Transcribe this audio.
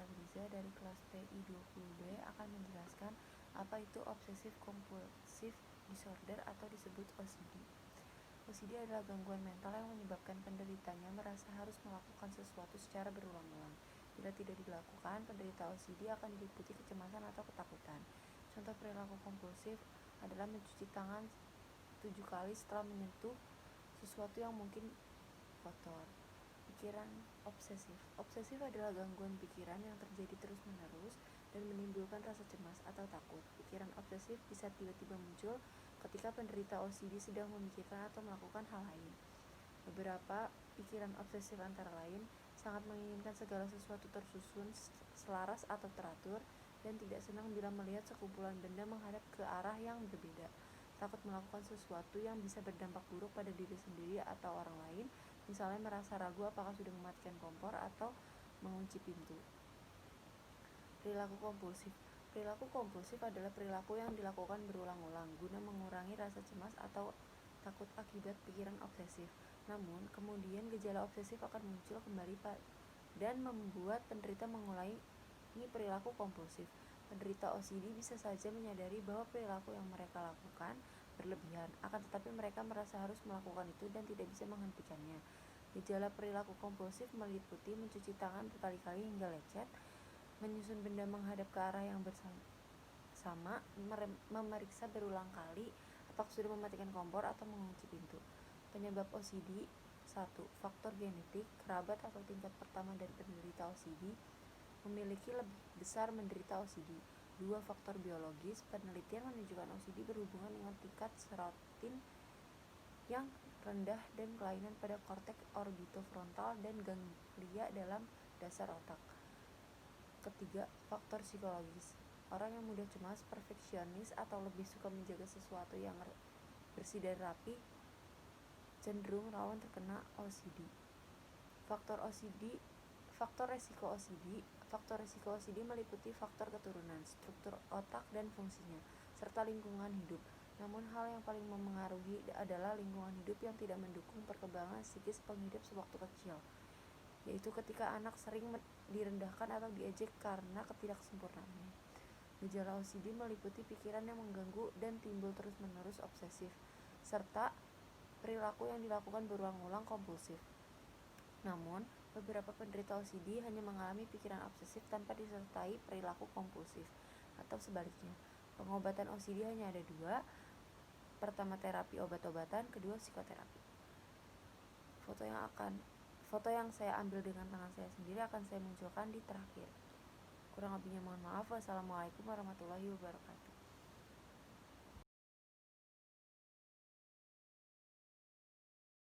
Fabriza dari kelas PI20B akan menjelaskan apa itu Obsessive Compulsive Disorder atau disebut OCD. OCD adalah gangguan mental yang menyebabkan penderitanya merasa harus melakukan sesuatu secara berulang-ulang. Bila tidak dilakukan, penderita OCD akan diliputi kecemasan atau ketakutan. Contoh perilaku kompulsif adalah mencuci tangan 7 kali setelah menyentuh sesuatu yang mungkin kotor. Pikiran obsesif. Obsesif adalah gangguan pikiran yang terjadi terus-menerus dan menimbulkan rasa cemas atau takut. Pikiran obsesif bisa tiba-tiba muncul ketika penderita OCD sedang memikirkan atau melakukan hal lain. Beberapa pikiran obsesif antara lain sangat menginginkan segala sesuatu tersusun, selaras atau teratur, dan tidak senang bila melihat sekumpulan benda menghadap ke arah yang berbeda. Takut melakukan sesuatu yang bisa berdampak buruk pada diri sendiri atau orang lain, misalnya merasa ragu apakah sudah mematikan kompor atau mengunci pintu. Perilaku kompulsif. Perilaku kompulsif adalah perilaku yang dilakukan berulang-ulang guna mengurangi rasa cemas atau takut akibat pikiran obsesif. Namun, kemudian gejala obsesif akan muncul kembali dan membuat penderita mengulangi perilaku kompulsif. Penderita OCD bisa saja menyadari bahwa perilaku yang mereka lakukan berlebihan, akan tetapi mereka merasa harus melakukan itu dan tidak bisa menghentikannya. Gejala perilaku kompulsif meliputi mencuci tangan berkali-kali hingga lecet, menyusun benda menghadap ke arah yang bersama, memeriksa berulang kali apakah sudah mematikan kompor atau mengunci pintu. Penyebab OCD: 1. Faktor genetik. Kerabat atau tingkat pertama dari penderita OCD memiliki lebih besar menderita OCD. 2. Faktor biologis. Penelitian menunjukkan OCD berhubungan dengan tingkat serotonin yang rendah dan kelainan pada korteks orbitofrontal dan ganglia dalam dasar otak. Ketiga, faktor psikologis. Orang yang mudah cemas, perfeksionis, atau lebih suka menjaga sesuatu yang bersih dan rapi cenderung rawan terkena OCD. Faktor resiko OCD. Faktor resiko OCD meliputi faktor keturunan, struktur otak dan fungsinya, serta lingkungan hidup. Namun hal yang paling memengaruhi adalah lingkungan hidup yang tidak mendukung perkembangan psikis pengidap sewaktu kecil, yaitu ketika anak sering direndahkan atau diejek karena ketidaksempurnaannya. Gejala OCD meliputi pikiran yang mengganggu dan timbul terus-menerus obsesif, serta perilaku yang dilakukan berulang-ulang kompulsif. Namun, beberapa penderita OCD hanya mengalami pikiran obsesif tanpa disertai perilaku kompulsif, atau sebaliknya. Pengobatan OCD hanya ada dua. Pertama, terapi obat-obatan, kedua, psikoterapi. Foto yang saya ambil dengan tangan saya sendiri akan saya munculkan di terakhir. Kurang lebihnya mohon maaf. Wassalamualaikum warahmatullahi wabarakatuh.